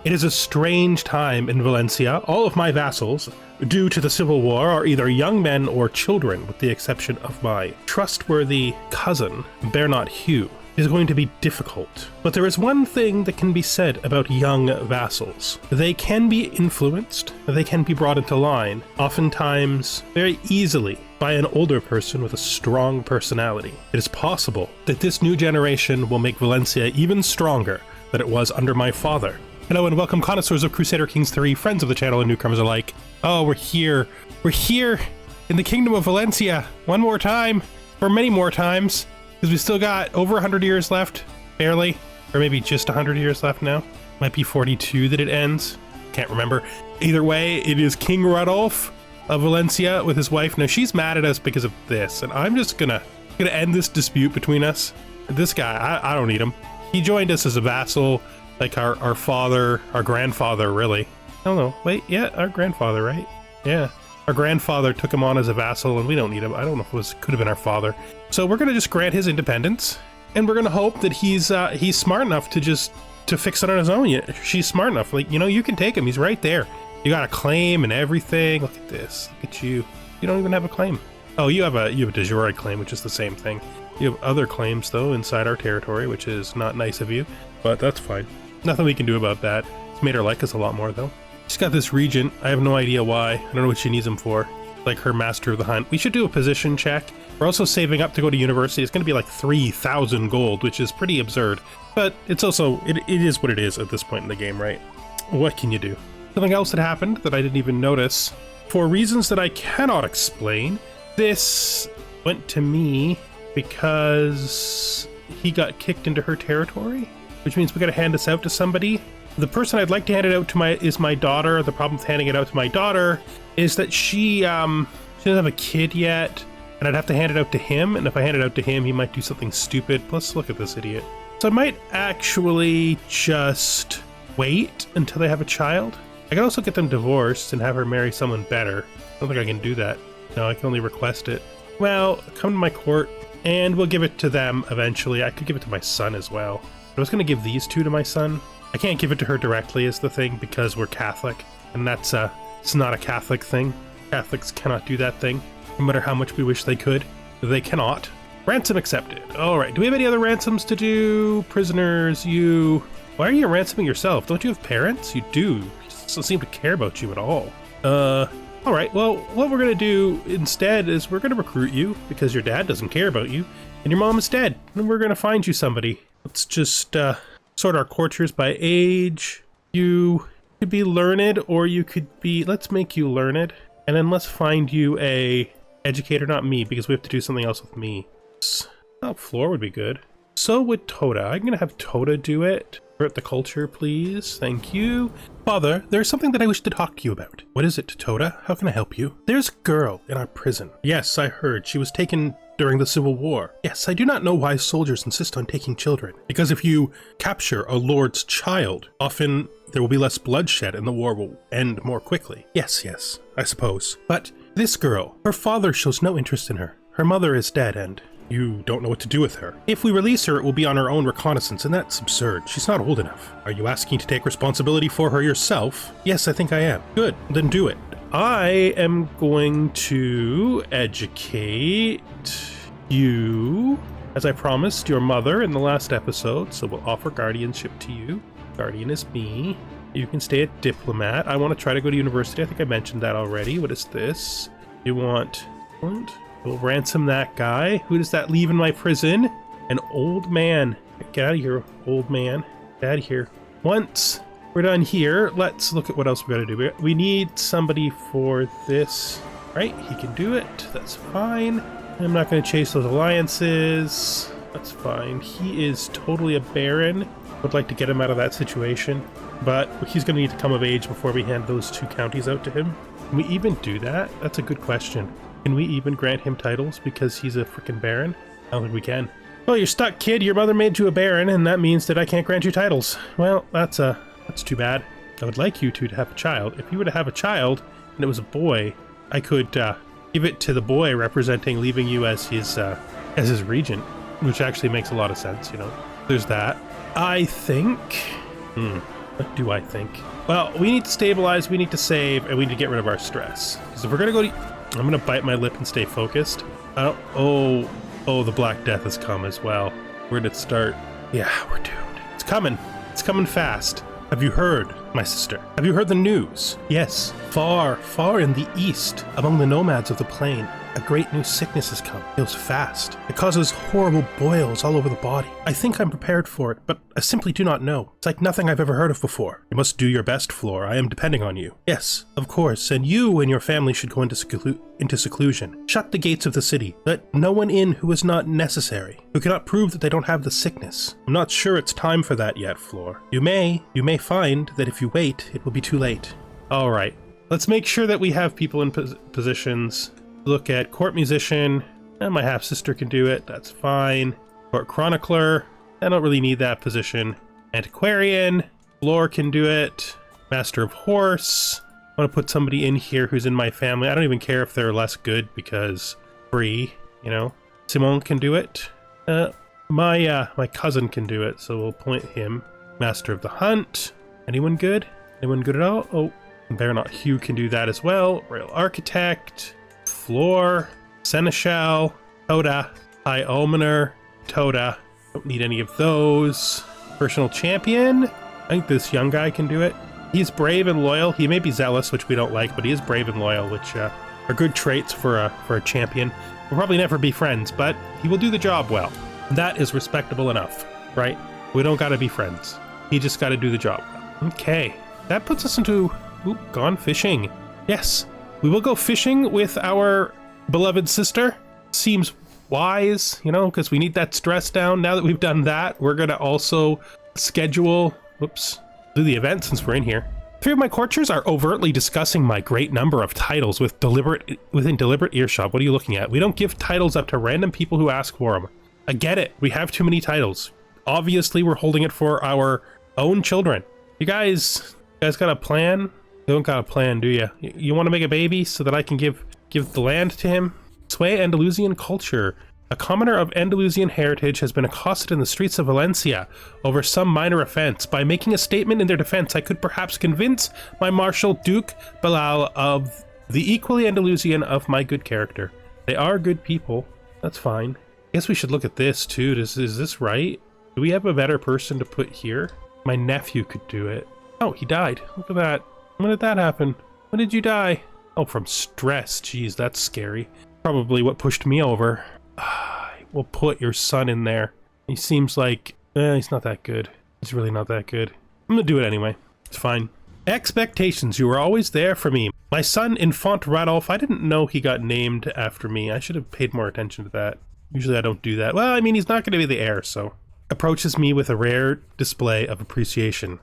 It is a strange time in Valencia. All of my vassals, due to the civil war, are either young men or children, with the exception of my trustworthy cousin, Bernard Hugh. It is going to be difficult. But there is one thing that can be said about young vassals. They can be influenced, they can be brought into line, oftentimes very easily, by an older person with a strong personality. It is possible that this new generation will make Valencia even stronger than it was under my father. Hello and welcome, connoisseurs of Crusader Kings 3, friends of the channel and newcomers alike. Oh, we're here. We're here in the Kingdom of Valencia one more time, or many more times, because we still got over 100 years left, barely, or maybe just 100 years left now. Might be 42 that it ends. Can't remember. Either way, it is King Rodolph of Valencia with his wife. Now she's mad at us because of this, and I'm just gonna end this dispute between us. This guy, I don't need him. He joined us as a vassal, like our father, our grandfather, really. I don't know. Wait, yeah, our grandfather, right? Yeah. Our grandfather took him on as a vassal, and we don't need him. I don't know if could have been our father. So we're gonna just grant his independence, and we're gonna hope that he's smart enough to fix it on his own. Yeah, she's smart enough. Like, you know, you can take him. He's right there. You got a claim and everything. Look at this. Look at you. You don't even have a claim. Oh, you have a de jure claim, which is the same thing. You have other claims though inside our territory, which is not nice of you, but that's fine. Nothing we can do about that. It's made her like us a lot more though. She's got this regent. I have no idea why. I don't know what she needs him for. Like her master of the hunt. We should do a position check. We're also saving up to go to university. It's going to be like 3,000 gold, which is pretty absurd. But it's also, it is what it is at this point in the game, right? What can you do? Something else that happened that I didn't even notice, for reasons that I cannot explain, this went to me because he got kicked into her territory, which means we got to hand this out to somebody. The person I'd like to hand it out to is my daughter. The problem with handing it out to my daughter is that she doesn't have a kid yet, and I'd have to hand it out to him, and if I hand it out to him, he might do something stupid. Plus, look at this idiot. So I might actually just wait until they have a child. I can also get them divorced and have her marry someone better. I don't think I can do that. No, I can only request it. Well, come to my court, and we'll give it to them eventually. I could give it to my son as well. I was going to give these two to my son. I can't give it to her directly is the thing, because we're Catholic, and it's not a Catholic thing. Catholics cannot do that thing, no matter how much we wish they could. They cannot. Ransom accepted. All right, do we have any other ransoms to do? Prisoners, you... Why are you ransoming yourself? Don't you have parents? You do. He doesn't seem to care about you at all. All right, well, what we're gonna do instead is we're gonna recruit you, because your dad doesn't care about you, and your mom is dead, and we're gonna find you somebody. Let's just sort our courtiers by age. You could be learned, or you could be, let's make you learned, and then let's find you a educator, not me, because we have to do something else with me. Oh, floor would be good. So would Toda. I'm gonna have Toda do it. Convert the culture, please. Thank you. Father, there's something that I wish to talk to you about. What is it, Toda? How can I help you? There's a girl in our prison. Yes, I heard. She was taken during the Civil War. Yes, I do not know why soldiers insist on taking children. Because if you capture a lord's child, often there will be less bloodshed and the war will end more quickly. Yes, I suppose. But this girl, her father shows no interest in her. Her mother is dead and you don't know what to do with her. If we release her, it will be on her own reconnaissance, and that's absurd. She's not old enough. Are you asking to take responsibility for her yourself? Yes, I think I am. Good, then do it. I am going to educate you, as I promised your mother in the last episode, so we'll offer guardianship to you. Guardian is me. You can stay a diplomat. I want to try to go to university. I think I mentioned that already. What is this? You want... We'll ransom that guy. Who does that leave in my prison? An old man. Get out of here, old man. Get out of here. Once we're done here, let's look at what else we gotta do. We need somebody for this. Right, he can do it. That's fine. I'm not gonna chase those alliances. That's fine. He is totally a baron. Would like to get him out of that situation, but he's gonna need to come of age before we hand those two counties out to him. Can we even do that? That's a good question. Can we even grant him titles because he's a freaking baron? I don't think we can. Well, you're stuck, kid. Your mother made you a baron, and that means that I can't grant you titles. Well, that's too bad. I would like you two to have a child. If you were to have a child, and it was a boy, I could give it to the boy representing leaving you as his regent, which actually makes a lot of sense, you know. There's that. I think... What do I think? Well, we need to stabilize, we need to save, and we need to get rid of our stress. Because if we're gonna go to... I'm gonna bite my lip and stay focused. I don't... Oh, the Black Death has come as well. Where did it start? Yeah, we're doomed. It's coming. It's coming fast. Have you heard, my sister? Have you heard the news? Yes, far, far in the east, among the nomads of the plain, a great new sickness has come. It goes fast. It causes horrible boils all over the body. I think I'm prepared for it, but I simply do not know. It's like nothing I've ever heard of before. You must do your best, Floor. I am depending on you. Yes, of course, and you and your family should go into seclusion. Shut the gates of the city. Let no one in who is not necessary, who cannot prove that they don't have the sickness. I'm not sure it's time for that yet, Floor. You may find that if you wait, it will be too late. All right, let's make sure that we have people in positions. Look at court musician, and my half-sister can do it, that's fine. Court chronicler, I don't really need that position. Antiquarian, Floor can do it. Master of horse, I want to put somebody in here who's in my family. I don't even care if they're less good because free, you know. Simon can do it. My cousin can do it, so we'll appoint him. Master of the hunt, anyone good? Anyone good at all? Oh, Bear Not Hugh can do that as well. Royal architect. Floor, Seneschal, Toda, High Almoner, Toda. Don't need any of those. Personal champion. I think this young guy can do it. He's brave and loyal. He may be zealous, which we don't like, but he is brave and loyal, which are good traits for a champion. We'll probably never be friends, but he will do the job well. That is respectable enough, right? We don't gotta be friends. He just gotta do the job well. Okay, that puts us into... Oop, gone fishing. Yes. We will go fishing with our beloved sister. Seems wise, you know, because we need that stress down. Now that we've done that, we're going to also schedule, do the event since we're in here. 3 of my courtiers are overtly discussing my great number of titles within deliberate earshot. What are you looking at? We don't give titles up to random people who ask for them. I get it. We have too many titles. Obviously, we're holding it for our own children. You guys got a plan? You don't got a plan, do you? You want to make a baby so that I can give the land to him? Sway Andalusian culture. A commoner of Andalusian heritage has been accosted in the streets of Valencia over some minor offense. By making a statement in their defense, I could perhaps convince my Marshal Duke Bilal of the equally Andalusian of my good character. They are good people. That's fine. I guess we should look at this too. Is this right? Do we have a better person to put here? My nephew could do it. Oh, he died. Look at that. When did that happen? When did you die? Oh, from stress. Jeez, that's scary. Probably what pushed me over. We'll put your son in there. He seems like... he's not that good. He's really not that good. I'm gonna do it anyway. It's fine. Expectations. You were always there for me. My son, Infant Radolf, I didn't know he got named after me. I should have paid more attention to that. Usually I don't do that. Well, I mean, he's not going to be the heir, so... Approaches me with a rare display of appreciation.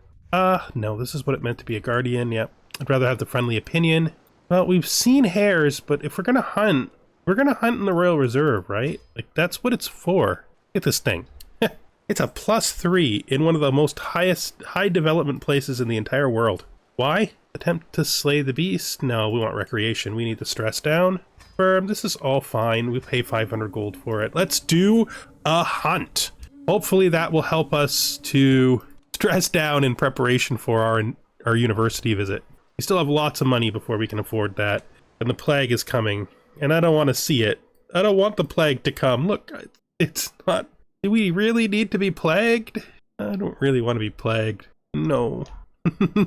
No, this is what it meant to be a guardian. Yep. I'd rather have the friendly opinion. Well, we've seen hares, but if we're gonna hunt, we're gonna hunt in the Royal Reserve, right? Like, that's what it's for. Look at this thing. It's a +3 in one of the most high development places in the entire world. Why? Attempt to slay the beast? No, we want recreation. We need the stress down. Firm, this is all fine. We pay 500 gold for it. Let's do a hunt. Hopefully that will help us to stress down in preparation for our university visit. We still have lots of money before we can afford that. And the plague is coming. And I don't want to see it. I don't want the plague to come. Look, it's not... Do we really need to be plagued? I don't really want to be plagued. No.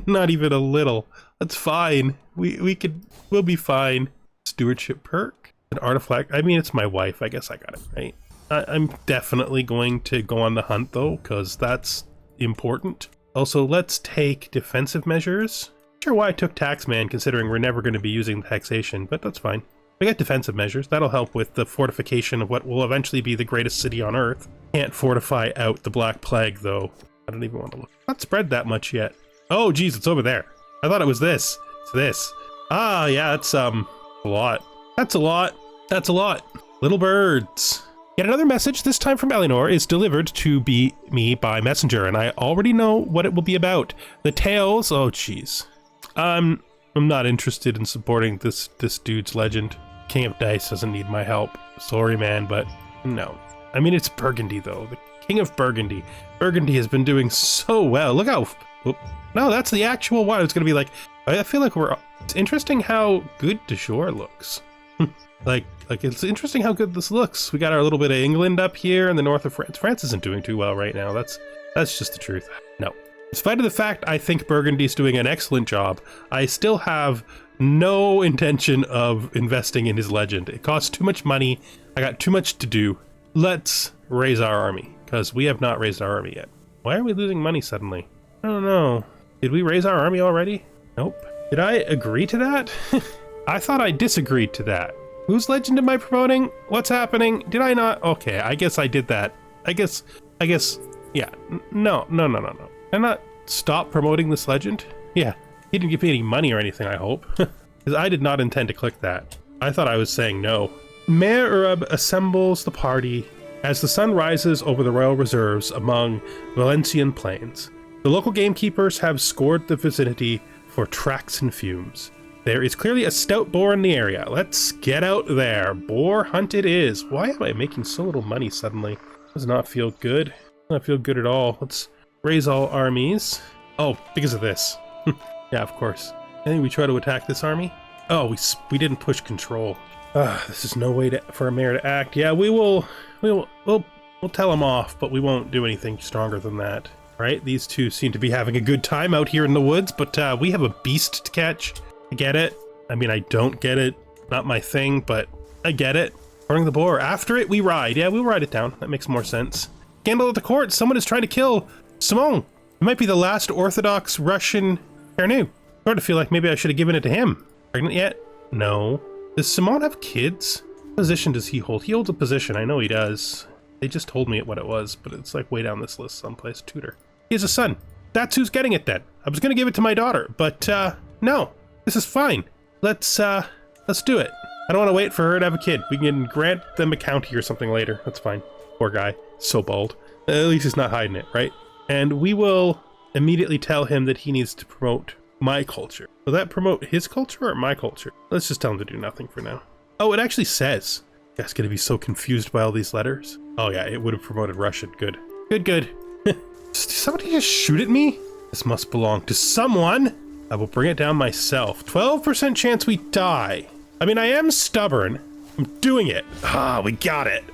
Not even a little. That's fine. We'll be fine. Stewardship perk? An artifact? I mean, it's my wife. I guess I got it, right? I'm definitely going to go on the hunt, though, because that's important. Also, let's take defensive measures. Not sure why I took Taxman, considering we're never going to be using taxation, but that's fine. We got defensive measures. That'll help with the fortification of what will eventually be the greatest city on Earth. Can't fortify out the Black Plague, though. I don't even want to look. Not spread that much yet. Oh, geez, it's over there. I thought it was this. It's this. Ah, yeah, it's, a lot. That's a lot. That's a lot. Little birds. Yet another message, this time from Eleanor, is delivered to me by messenger, and I already know what it will be about. The tales... Oh, jeez. I'm not interested in supporting this dude's legend. King of Dice doesn't need my help. Sorry, man, but no. I mean, it's Burgundy, though. The King of Burgundy. Burgundy has been doing so well. Look how Oop. No, that's the actual one. It's gonna be like, I feel like it's interesting how good de jure looks. like it's interesting how good this looks. We got our little bit of England up here in the north of France. France isn't doing too well right now. That's just the truth. No. In spite of the fact I think Burgundy's doing an excellent job, I still have no intention of investing in his legend. It costs too much money. I got too much to do. Let's raise our army, because we have not raised our army yet. Why are we losing money suddenly? I don't know. Did we raise our army already? Nope. Did I agree to that? I thought I disagreed to that. Whose legend am I promoting? What's happening? Did I not? Okay, I guess I did that. I guess, yeah. No. Can I not stop promoting this legend? Yeah. He didn't give me any money or anything, I hope. Because I did not intend to click that. I thought I was saying no. Mayor Urub assembles the party as the sun rises over the royal reserves among Valencian plains. The local gamekeepers have scored the vicinity for tracks and fumes. There is clearly a stout boar in the area. Let's get out there. Boar hunt it is. Why am I making so little money suddenly? Does not feel good. Does not feel good at all. Let's raise all armies. Oh, because of this. Yeah, of course. I think we try to attack this army. Oh, we didn't push control. This is no way for a mayor to act. Yeah, we'll tell him off, but we won't do anything stronger than that. Right? These two seem to be having a good time out here in the woods, but we have a beast to catch. I get it. I mean, I don't get it. Not my thing, but I get it. Running the boar. After it, we ride. Yeah, we'll ride it down. That makes more sense. Scandal at the court. Someone is trying to kill Simon. It might be the last Orthodox Russian Cerneu. Sort of feel like maybe I should have given it to him. Pregnant yet? No. Does Simon have kids? What position does he hold? He holds a position. I know he does. They just told me what it was, but it's like way down this list someplace. Tutor. He has a son. That's who's getting it then. I was going to give it to my daughter, but no. This is fine. Let's do it. I don't want to wait for her to have a kid. We can grant them a county or something later. That's fine. Poor guy. So bald. At least he's not hiding it, right? And we will immediately tell him that he needs to promote my culture. Will that promote his culture or my culture? Let's just tell him to do nothing for now. Oh, it actually says. Guy's gonna be so confused by all these letters. Oh yeah, it would have promoted Russian. Good. Good. Did somebody just shoot at me? This must belong to someone. I will bring it down myself. 12% chance we die. I mean, I am stubborn. I'm doing it. Ah, we got it.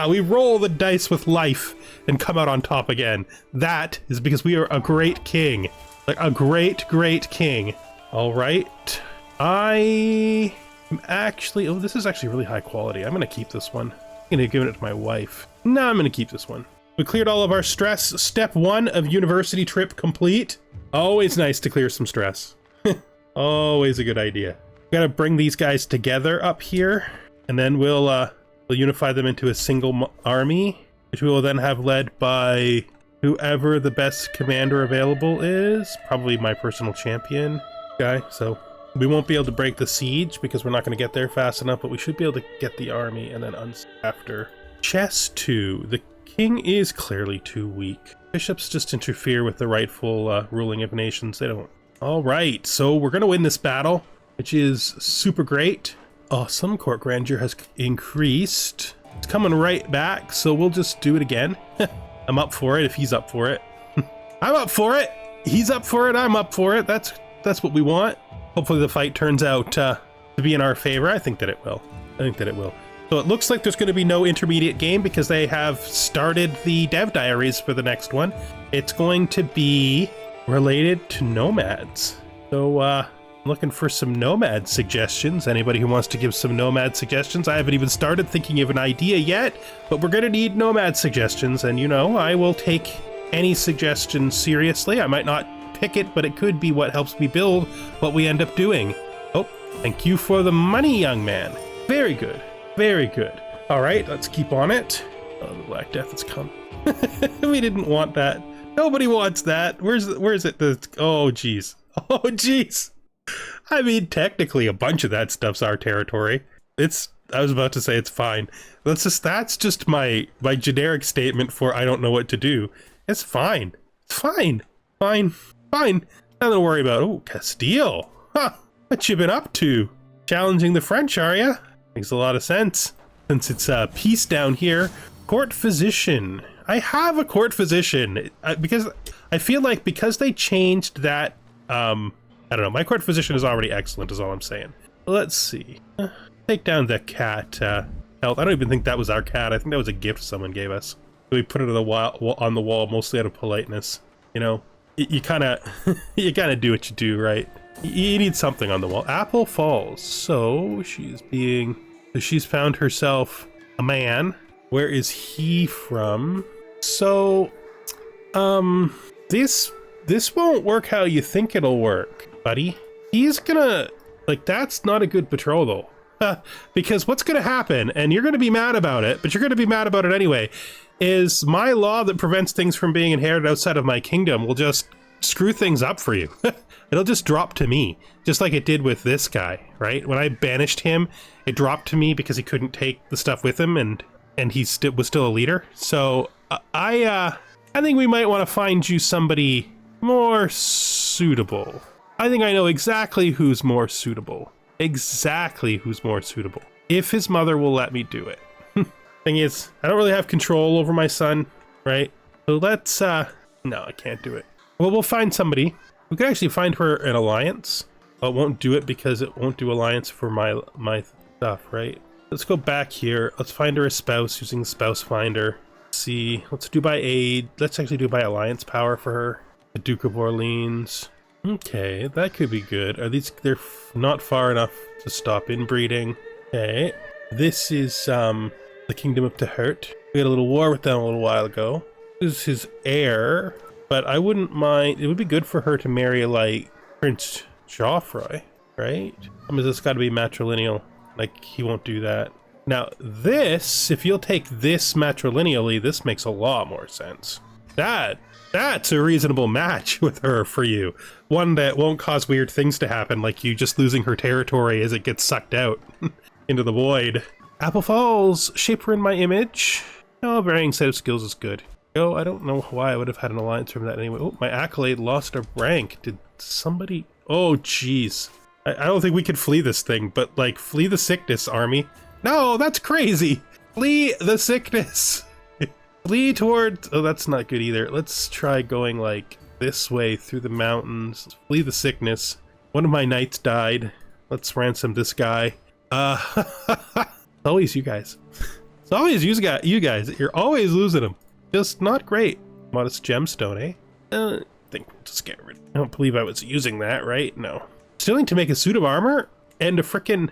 We roll the dice with life and come out on top again. That is because we are a great king. Like a great king. All right. I am actually... Oh, this is actually really high quality. I'm going to keep this one. I'm going to give it to my wife. No, I'm going to keep this one. We cleared all of our stress. Step 1 of university trip complete. Always nice to clear some stress. Always a good idea. We gotta bring these guys together up here, and then we'll unify them into a single army, which we will then have led by whoever the best commander available is. Probably my personal champion guy. So we won't be able to break the siege because we're not going to get there fast enough, but we should be able to get the army and then after. Chess 2. The king is clearly too weak. Bishops just interfere with the rightful ruling of nations. They don't. All right, so we're going to win this battle, which is super great. Awesome. Court grandeur has increased. It's coming right back, so we'll just do it again. I'm up for it if he's up for it. I'm up for it. He's up for it. I'm up for it. That's what we want. Hopefully the fight turns out to be in our favor. I think that it will. So it looks like there's going to be no intermediate game because they have started the dev diaries for the next one. It's going to be related to nomads. So I'm looking for some nomad suggestions. Anybody who wants to give some nomad suggestions? I haven't even started thinking of an idea yet, but we're going to need nomad suggestions. And you know, I will take any suggestion seriously. I might not pick it, but it could be what helps me build what we end up doing. Oh, thank you for the money, young man. Very good. Very good. All right, let's keep on it. Oh, the Black Death has come. We didn't want that. Nobody wants that. Where's it? Oh, geez. Oh, geez. I mean, technically, a bunch of that stuff's our territory. I was about to say it's fine. That's just my generic statement for I don't know what to do. It's fine. It's fine. Fine. Nothing to worry about. Oh, Castile. Huh. What you been up to? Challenging the French, are ya? Makes a lot of sense. Since it's peace down here. Court physician. I have a court physician because I feel like because they changed that, I don't know, my court physician is already excellent is all I'm saying. Let's see. Take down the cat health. I don't even think that was our cat. I think that was a gift someone gave us. We put it on the wall mostly out of politeness. You know, you kind of you kind of do what you do, right? You need something on the wall. Apple Falls. So she's found herself a man. Where is he from? So, this won't work how you think it'll work, buddy. He's gonna, like, that's not a good betrothal. Because what's gonna happen, and you're gonna be mad about it, but you're gonna be mad about it anyway, is my law that prevents things from being inherited outside of my kingdom will just screw things up for you. It'll just drop to me, just like it did with this guy, right? When I banished him, it dropped to me because he couldn't take the stuff with him, and he was still a leader. So I think we might want to find you somebody more suitable. I think I know exactly who's more suitable. Exactly who's more suitable. If his mother will let me do it. Thing is, I don't really have control over my son, right? So let's, no, I can't do it. Well, we'll find somebody. We could actually find her an alliance. Well, it won't do it because it won't do alliance for my stuff, right? Let's go back here. Let's find her a spouse using Spouse Finder. See, let's do by aid. Let's actually do by alliance power for her. The Duke of Orleans. Okay, that could be good. They're not far enough to stop inbreeding. Okay, this is the Kingdom of Tehert. We had a little war with them a little while ago. This is his heir, but I wouldn't mind. It would be good for her to marry like Prince Joffrey, right? I mean, this got to be matrilineal. Like, he won't do that. Now, this, if you'll take this matrilineally, this makes a lot more sense. That's a reasonable match with her for you. One that won't cause weird things to happen, like you just losing her territory as it gets sucked out into the void. Apple Falls, shape her in my image. Oh, varying set of skills is good. Oh, I don't know why I would have had an alliance from that anyway. Oh, my accolade lost a rank. Did somebody... Oh, jeez. I don't think we could flee this thing, but like, flee the sickness, army. No, that's crazy. Flee the sickness. Flee towards... Oh, that's not good either. Let's try going like this way through the mountains. Flee the sickness. One of my knights died. Let's ransom this guy. It's always you guys. It's always you guys. You're always losing them. Just not great. Modest gemstone, eh? I think we'll just get rid of it. I don't believe I was using that, right? No. Still need to make a suit of armor and a frickin'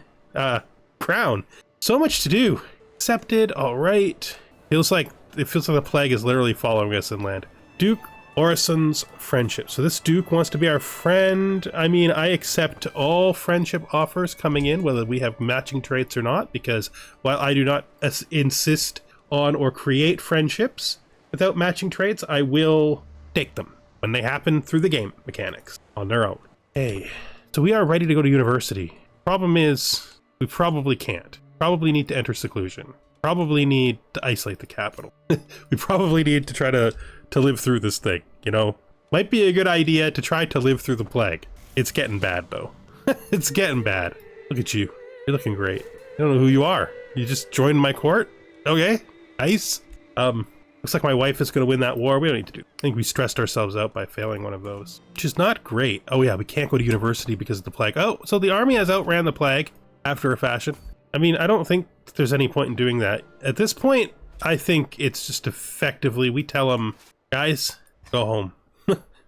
crown. So much to do. Accepted, alright. It feels like the plague is literally following us inland. Duke Orison's friendship. So this Duke wants to be our friend. I mean, I accept all friendship offers coming in, whether we have matching traits or not, because while I do not insist on or create friendships without matching traits, I will take them when they happen through the game mechanics on their own. Hey, so we are ready to go to university. Problem is, we probably can't. Probably need to enter seclusion. Probably need to isolate the capital. We probably need to try to live through this thing, you know? Might be a good idea to try to live through the plague. It's getting bad, though. It's getting bad. Look at you. You're looking great. I don't know who you are. You just joined my court? Okay, nice. Looks like my wife is going to win that war. We don't need to do. I think we stressed ourselves out by failing one of those, which is not great. Oh yeah, we can't go to university because of the plague. Oh, so the army has outran the plague after a fashion. I mean, I don't think there's any point in doing that. At this point, I think it's just effectively, we tell them, guys, go home.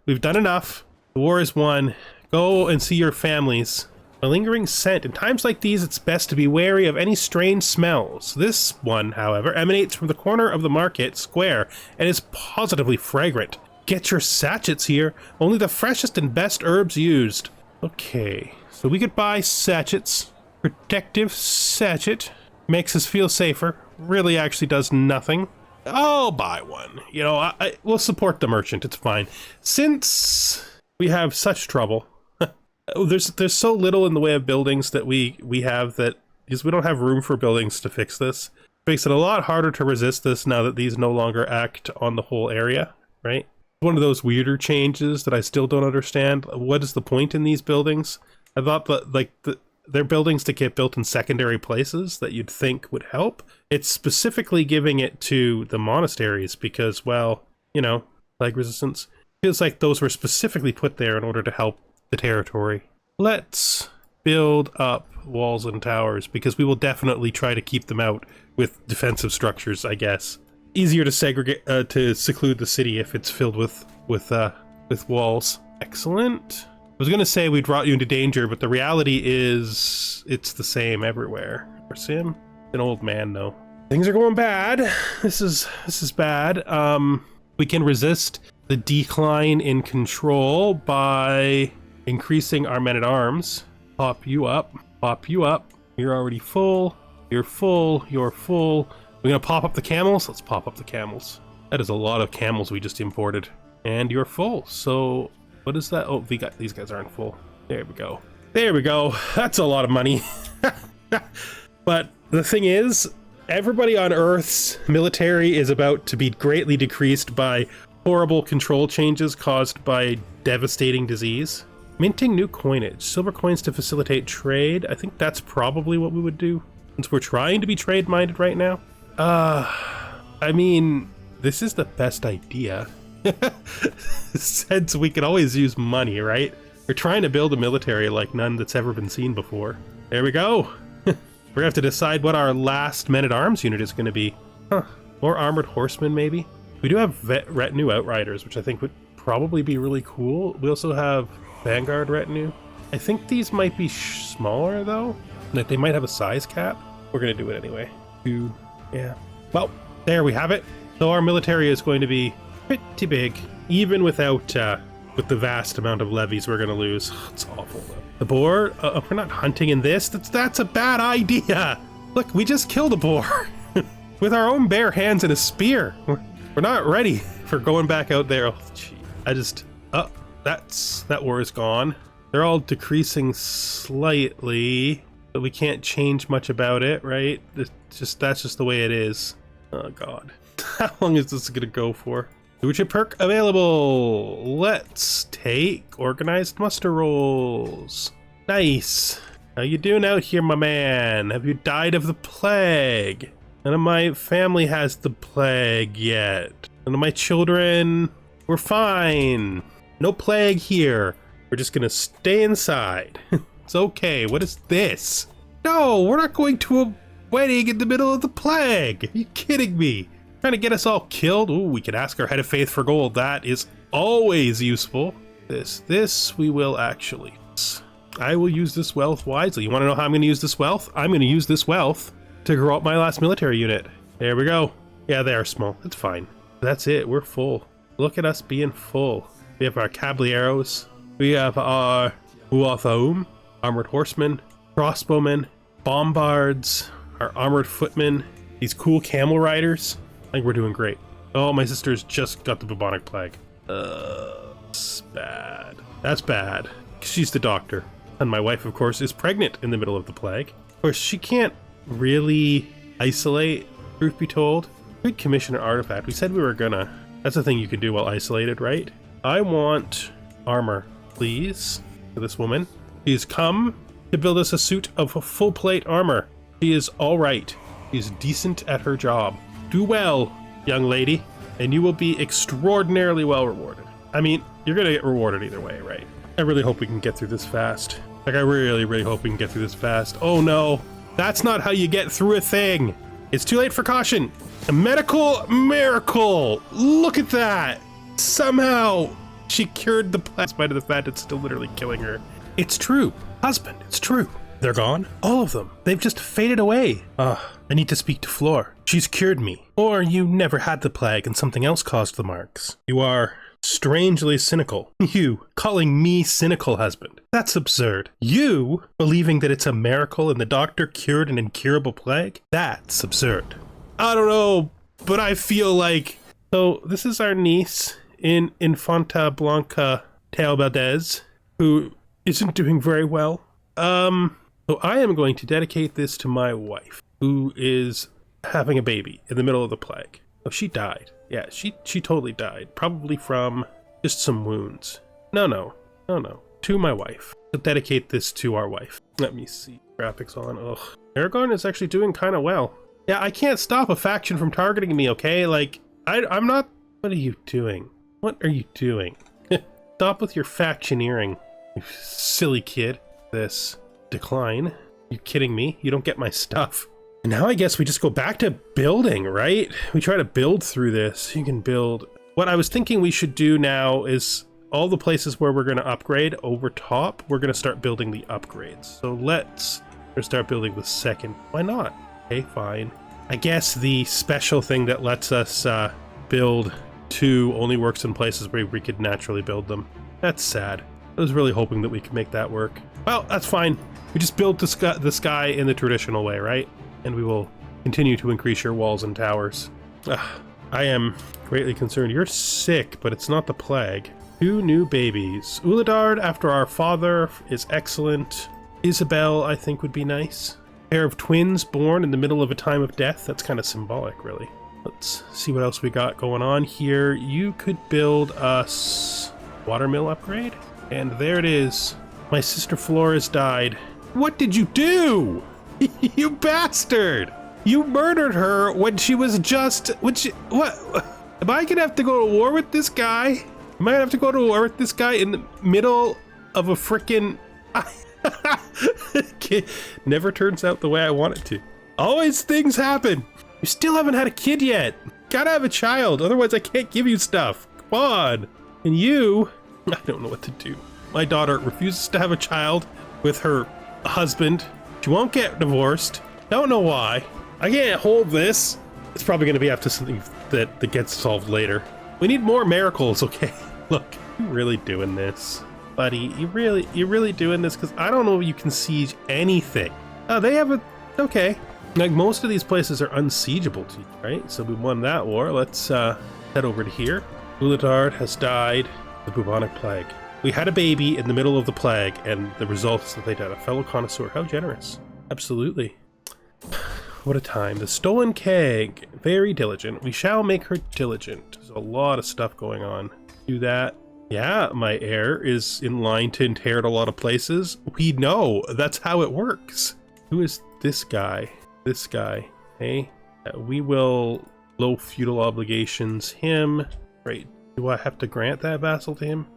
We've done enough. The war is won. Go and see your families. A lingering scent. In times like these, it's best to be wary of any strange smells. This one, however, emanates from the corner of the market square and is positively fragrant. Get your sachets here. Only the freshest and best herbs used. Okay, so we could buy sachets. Protective sachet. Makes us feel safer. Really actually does nothing. I'll buy one. You know, we'll support the merchant. It's fine. Since we have such trouble... There's so little in the way of buildings that we have that because we don't have room for buildings to fix this. It makes it a lot harder to resist this now that these no longer act on the whole area, right? One of those weirder changes that I still don't understand. What is the point in these buildings? I thought that they're buildings to get built in secondary places that you'd think would help. It's specifically giving it to the monasteries because, well, you know, plague resistance. Feels like those were specifically put there in order to help the territory. Let's build up walls and towers because we will definitely try to keep them out with defensive structures, I guess. Easier to segregate, to seclude the city if it's filled with walls. Excellent. I was gonna say we brought you into danger, but the reality is it's the same everywhere. Or Sim, an old man, though. Things are going bad. This is bad. We can resist the decline in control by increasing our men-at-arms. Pop you up. Pop you up. You're already full. You're full. You're full. We're gonna pop up the camels? Let's pop up the camels. That is a lot of camels we just imported. And you're full. So what is that? Oh, these guys aren't full. There we go. There we go. That's a lot of money. But the thing is, everybody on Earth's military is about to be greatly decreased by horrible control changes caused by devastating disease. Minting new coinage. Silver coins to facilitate trade. I think that's probably what we would do, since we're trying to be trade-minded right now. I mean, this is the best idea. Since we can always use money, right? We're trying to build a military like none that's ever been seen before. There we go. We're gonna have to decide what our last men-at-arms unit is gonna be. Huh. More armored horsemen, maybe? We do have retinue outriders, which I think would probably be really cool. We also have vanguard retinue. I think these might be smaller, though. Like, they might have a size cap. We're gonna do it anyway. Yeah. Well, there we have it. So our military is going to be pretty big, even without with the vast amount of levies we're gonna lose. It's awful. The boar? We're not hunting in this. That's a bad idea. Look, we just killed a boar with our own bare hands and a spear. We're not ready for going back out there. Oh, gee. That war is gone. They're all decreasing slightly, but we can't change much about it, right? That's just the way it is. Oh God. How long is this gonna go for? Stewardship perk available. Let's take organized muster rolls. Nice. How you doing out here, my man? Have you died of the plague? None of my family has the plague yet. None of my children. We're fine. No plague here. We're just gonna stay inside. It's okay. What is this? No, we're not going to a wedding in the middle of the plague. Are you kidding me? Trying to get us all killed? Ooh, we could ask our head of faith for gold. That is always useful. This we will actually. I will use this wealth wisely. You want to know how I'm going to use this wealth? I'm going to use this wealth to grow up my last military unit. There we go. Yeah, they are small. That's fine. That's it. We're full. Look at us being full. We have our caballeros. We have our Uathaum, armored horsemen, crossbowmen, bombards, our armored footmen, these cool camel riders. I think we're doing great. Oh, my sister's just got the bubonic plague. That's bad. That's bad. She's the doctor. And my wife, of course, is pregnant in the middle of the plague. Of course, she can't really isolate, truth be told. Could commission an artifact. We said we were gonna. That's the thing you can do while isolated, right? I want armor, please, for this woman. She's come to build us a suit of full plate armor. She is all right. She's decent at her job. Do well, young lady, and you will be extraordinarily well rewarded. I mean, you're gonna get rewarded either way, right? I really hope we can get through this fast. Like, I really, really hope we can get through this fast. Oh no, that's not how you get through a thing. It's too late for caution. A medical miracle. Look at that. Somehow she cured the plague, in spite of the fact it's still literally killing her. It's true. Husband, it's true. They're gone? All of them. They've just faded away. I need to speak to Flor. She's cured me. Or you never had the plague and something else caused the marks. You are strangely cynical. You calling me cynical, husband. That's absurd. You believing that it's a miracle and the doctor cured an incurable plague? That's absurd. I don't know, but I feel like... So this is our niece in Infanta Blanca Teobaldez, who isn't doing very well. So I am going to dedicate this to my wife, who is having a baby in the middle of the plague. Oh, she died. Yeah, she totally died. Probably from just some wounds. No. To my wife. I'll dedicate this to our wife. Let me see. Graphics on. Ugh. Aragorn is actually doing kind of well. Yeah, I can't stop a faction from targeting me, okay? Like, I'm not... What are you doing? What are you doing? Stop with your factioneering, you silly kid. This decline. You kidding me? You don't get my stuff. And now I guess we just go back to building, right? We try to build through this. You can build. What I was thinking we should do now is all the places where we're going to upgrade over top, we're going to start building the upgrades. So let's start building the second. Why not? Okay, fine. I guess the special thing that lets us build 2 only works in places where we could naturally build them. That's sad. I was really hoping that we could make that work. Well, that's fine. We just built the sky in the traditional way, right? And we will continue to increase your walls and towers. I am greatly concerned. You're sick, but it's not the plague. 2 new babies. Uladard, after our father, is excellent. Isabel, I think, would be nice. Pair of twins born in the middle of a time of death. That's kind of symbolic, really. Let's see what else we got going on here. You could build us watermill upgrade. And there it is. My sister Flores died. What did you do? You bastard! You murdered her when she was just... What? Am I gonna have to go to war with this guy? Am I gonna have to go to war with this guy in the middle of a frickin'... Never turns out the way I want it to. Always things happen. You still haven't had a kid yet. Gotta have a child, otherwise I can't give you stuff. Come on. And you... I don't know what to do. My daughter refuses to have a child with her husband. She won't get divorced. Don't know why. I can't hold this. It's probably going to be after something that gets solved later. We need more miracles, okay? Look, you really doing this, buddy? You really doing this? Because I don't know if you can siege anything. Oh, they have a... Okay. Like, most of these places are unsiegeable to you, right? So we won that war. Let's head over to here. Uladard has died. The bubonic plague. We had a baby in the middle of the plague, and the result is that they died. A fellow connoisseur. How generous. Absolutely. What a time. The stolen keg. Very diligent. We shall make her diligent. There's a lot of stuff going on. Do that. Yeah, my heir is in line to inherit a lot of places. We know. That's how it works. Who is this guy? This guy. Hey? We will low feudal obligations him. Right. Do I have to grant that vassal to him?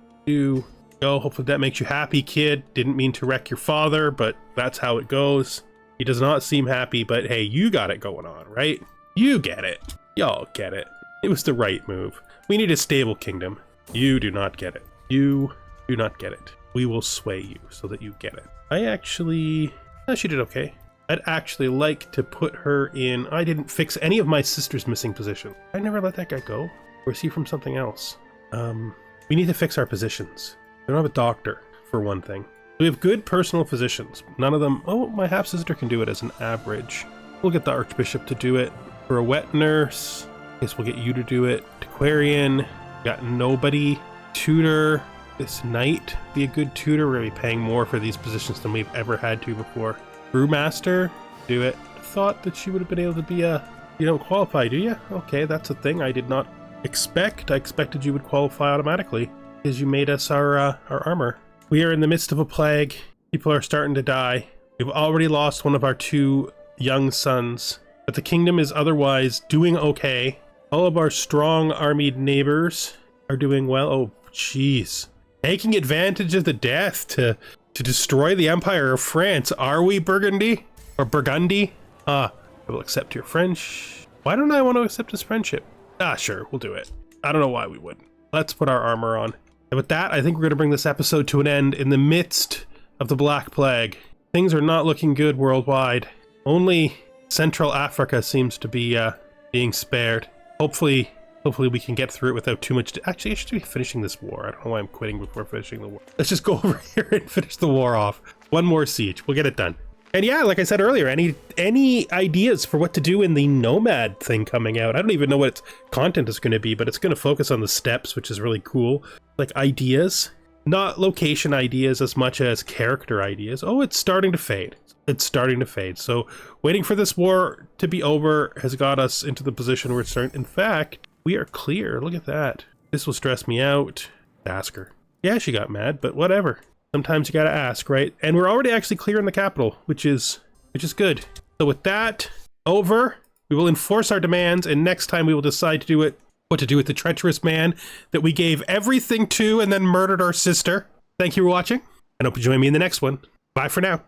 Go. Hopefully that makes you happy, kid. Didn't mean to wreck your father, but that's how it goes. He does not seem happy, but hey, you got it going on, right? You get it. Y'all get it. It was the right move. We need a stable kingdom. You do not get it. You do not get it. We will sway you so that you get it. She did okay. I'd actually like to put her in... I didn't fix any of my sister's missing position. I never let that guy go. Or is he from something else? We need to fix our positions. We don't have a doctor, for one thing. We have good personal physicians. None of them... Oh, my half-sister can do it as an average. We'll get the Archbishop to do it. For a wet nurse, I guess we'll get you to do it. Tequarian, got nobody. Tutor, this knight be a good tutor. We're going to be paying more for these positions than we've ever had to before. Brewmaster, do it. Thought that she would have been able to be a... You don't qualify, do you? Okay, that's a thing I did not expect. I expected you would qualify automatically because you made us our armor. We are in the midst of a plague. People are starting to die. We've already lost one of our 2 young sons, but the kingdom is otherwise doing okay. All of our strong armied neighbors are doing well. Oh, jeez. Taking advantage of the death to destroy the Empire of France. Are we, Burgundy? Or Burgundy? I will accept your French. Why don't I want to accept his friendship? Sure, we'll do it. I don't know why we wouldn't. Let's put our armor on. And with that, I think we're going to bring this episode to an end in the midst of the Black Plague. Things are not looking good worldwide. Only Central Africa seems to be being spared. Hopefully we can get through it without too much... Actually, I should be finishing this war. I don't know why I'm quitting before finishing the war. Let's just go over here and finish the war off. One more siege. We'll get it done. And yeah, like I said earlier, any ideas for what to do in the Nomad thing coming out? I don't even know what its content is going to be, but it's going to focus on the steppes, which is really cool. Like ideas, not location ideas as much as character ideas. Oh, it's starting to fade. It's starting to fade. So waiting for this war to be over has got us into the position where it's starting. In fact, we are clear. Look at that. This will stress me out. Ask her. Yeah, she got mad, but whatever. Sometimes you gotta ask, right? And we're already actually clear in the capital, which is good. So with that over, We will enforce our demands, and next time we will decide to do it, what to do with the treacherous man that we gave everything to and then murdered our sister. Thank you for watching, and hope you join me in the next one. Bye for now.